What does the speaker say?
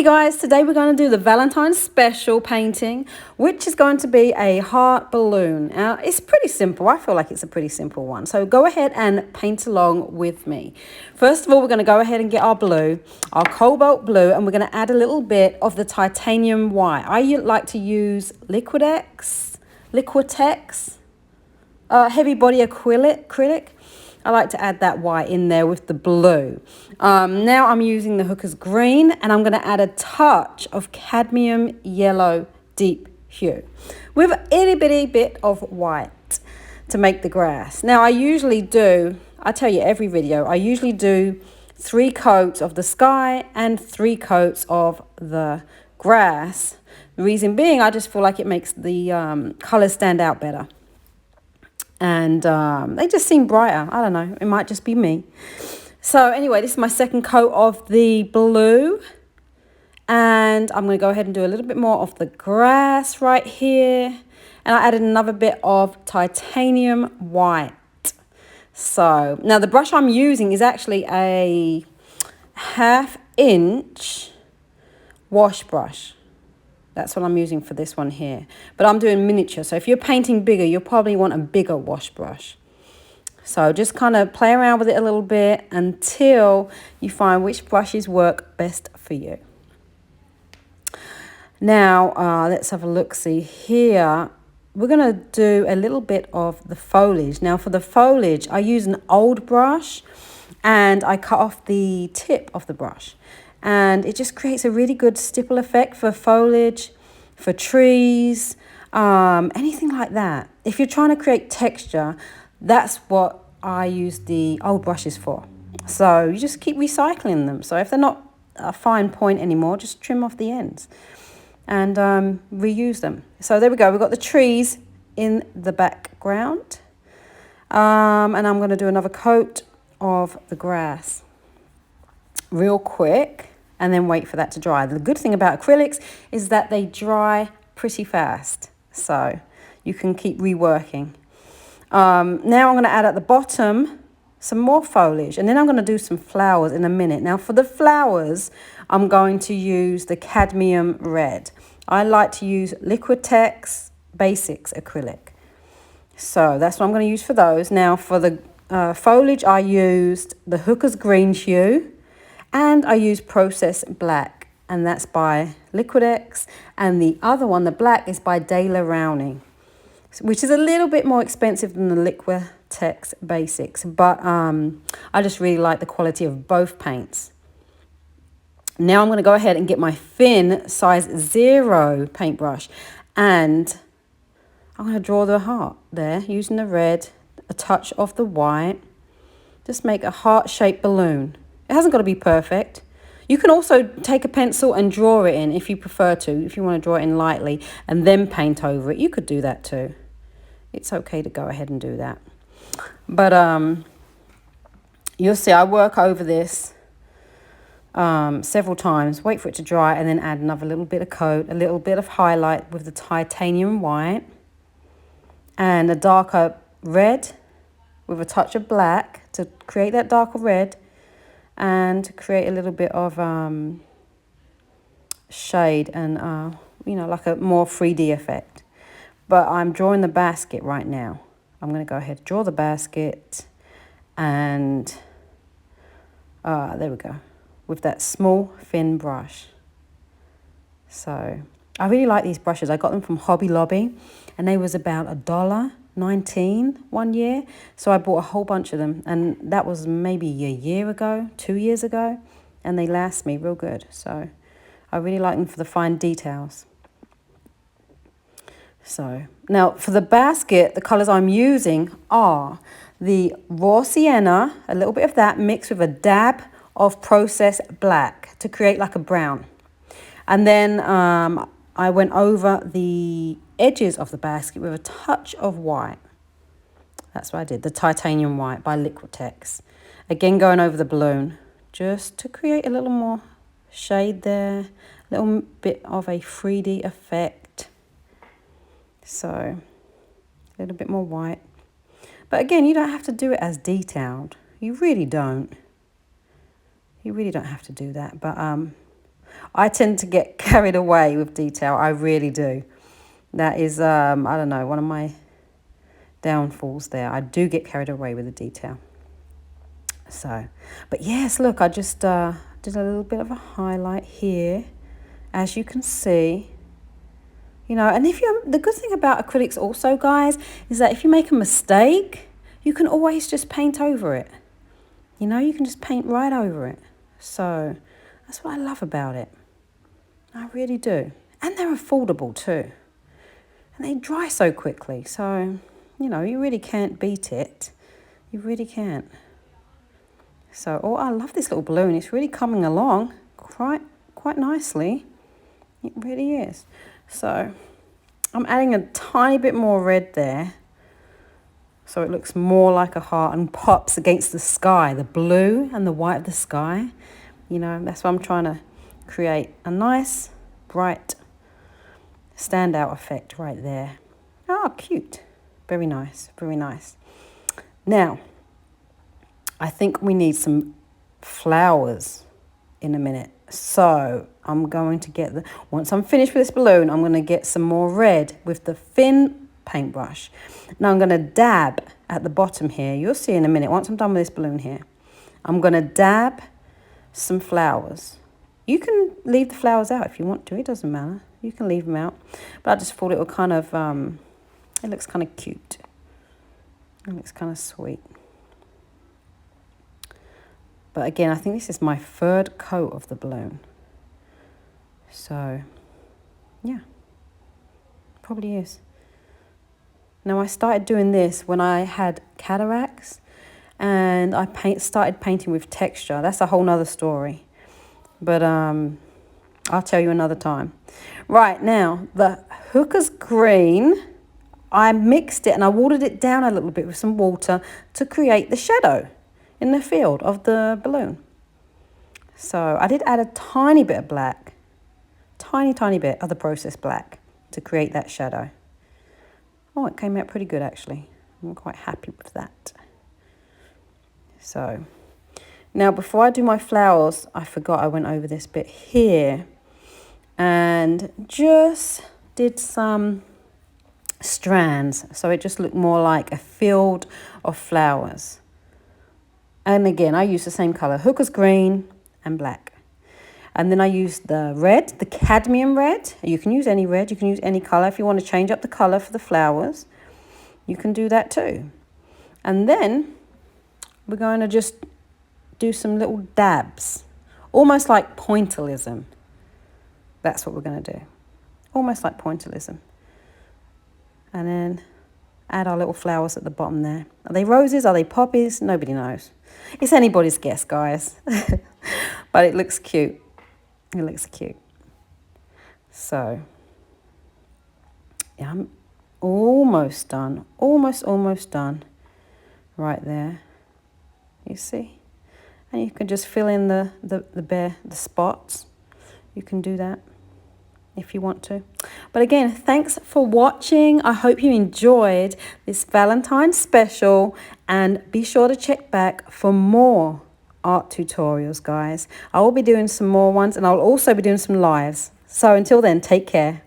Hey guys, today we're going to do the Valentine's special painting, which is going to be a heart balloon. Now, it's pretty simple. I feel like it's a pretty simple one. So go ahead and paint along with me. First of all, we're going to go ahead and get our blue, our cobalt blue, and we're going to add a little bit of the titanium white. I like to use Liquitex, heavy body acrylic. I like to add that white in there with the blue. Now I'm using the Hooker's green, and I'm going to add a touch of cadmium yellow deep hue with a itty bitty bit of white to make the grass. Now I tell you every video, I usually do 3 coats of the sky and 3 coats of the grass. The reason being, I just feel like it makes the colors stand out better. And they just seem brighter. I don't know. It might just be me. So anyway, this is my second coat of the blue. And I'm going to go ahead and do a little bit more of the grass right here. And I added another bit of titanium white. So now the brush I'm using is actually a 1/2 inch wash brush. That's what I'm using for this one here. But I'm doing miniature. So if you're painting bigger, you'll probably want a bigger wash brush. So just kind of play around with it a little bit until you find which brushes work best for you. Now, let's have a look-see here. We're going to do a little bit of the foliage. Now, for the foliage, I use an old brush and I cut off the tip of the brush. And it just creates a really good stipple effect for foliage, for trees, anything like that. If you're trying to create texture, that's what I use the old brushes for. So you just keep recycling them. So if they're not a fine point anymore, just trim off the ends and reuse them. So there we go. We've got the trees in the background. And I'm going to do another coat of the grass real quick. And then wait for that to dry. The good thing about acrylics is that they dry pretty fast. So you can keep reworking. Now I'm going to add at the bottom some more foliage. And then I'm going to do some flowers in a minute. Now for the flowers, I'm going to use the cadmium red. I like to use Liquitex Basics acrylic. So that's what I'm going to use for those. Now for the foliage, I used the Hooker's green hue. And I use Process Black, and that's by Liquitex. And the other one, the black, is by Daler Rowney, which is a little bit more expensive than the Liquitex Basics. But I just really like the quality of both paints. Now I'm going to go ahead and get my thin size 0 paintbrush. And I'm going to draw the heart there using the red, a touch of the white. Just make a heart-shaped balloon. It hasn't got to be perfect. You can also take a pencil and draw it in if you prefer to. If you want to draw it in lightly and then paint over it, you could do that too. It's okay to go ahead and do that. But you'll see I work over this several times. Wait for it to dry and then add another little bit of coat, a little bit of highlight with the titanium white and a darker red with a touch of black to create that darker red. And create a little bit of shade and, like a more 3D effect. But I'm drawing the basket right now. I'm going to go ahead and draw the basket. And there we go. With that small, thin brush. So I really like these brushes. I got them from Hobby Lobby. And they was about $1.19 one year. So I bought a whole bunch of them, and that was maybe a year ago, 2 years ago, and they last me real good. So I really like them for the fine details. So now for the basket, the colors I'm using are the raw sienna, a little bit of that mixed with a dab of processed black to create like a brown. And then I went over the edges of the basket with a touch of white. That's what I did, the titanium white by Liquitex. Again, going over the balloon just to create a little more shade there, a little bit of a 3D effect. So a little bit more white. But again, you don't have to do it as detailed. You really don't. You really don't have to do that. But I tend to get carried away with detail. I really do. That is, I don't know, one of my downfalls there. I do get carried away with the detail. So, but yes, look, I just did a little bit of a highlight here, as you can see. You know, and the good thing about acrylics also, guys, is that if you make a mistake, you can always just paint over it. You know, you can just paint right over it. So that's what I love about it. I really do. And they're affordable too. And they dry so quickly. So, you know, you really can't beat it. You really can't. So, oh, I love this little balloon. It's really coming along quite nicely. It really is. So, I'm adding a tiny bit more red there. So it looks more like a heart and pops against the sky, the blue and the white of the sky. You know, that's what I'm trying to create. A nice, bright, standout effect right there. Oh, cute. Very nice, very nice. Now, I think we need some flowers in a minute. So I'm going to get once I'm finished with this balloon, I'm going to get some more red with the thin paintbrush. Now I'm going to dab at the bottom here. You'll see in a minute, once I'm done with this balloon here, I'm going to dab some flowers. You can leave the flowers out if you want to. It doesn't matter. You can leave them out. But I just thought it would kind of, it looks kind of cute. It looks kind of sweet. But again, I think this is my third coat of the balloon. So, yeah, probably is. Now, I started doing this when I had cataracts and I started painting with texture. That's a whole nother story. But I'll tell you another time. Right, now, the Hooker's Green, I mixed it and I watered it down a little bit with some water to create the shadow in the field of the balloon. So I did add a tiny bit of black, tiny bit of the processed black to create that shadow. Oh, it came out pretty good actually. I'm quite happy with that. So now before I do my flowers, I forgot I went over this bit here and just did some strands. So it just looked more like a field of flowers. And again, I used the same colour, Hooker's Green and black. And then I used the red, the cadmium red. You can use any red, you can use any colour. If you want to change up the colour for the flowers, you can do that too. And then we're going to just do some little dabs, almost like pointillism. That's what we're going to do, almost like pointillism. And then add our little flowers at the bottom there. Are they roses? Are they poppies? Nobody knows. It's anybody's guess, guys. But it looks cute. It looks cute. So, yeah, I'm almost done. Almost done. Right there. You see? And you can just fill in the spots. You can do that if you want to. But again, thanks for watching. I hope you enjoyed this Valentine's special, and be sure to check back for more art tutorials, guys. I will be doing some more ones, and I'll also be doing some lives. So until then, take care.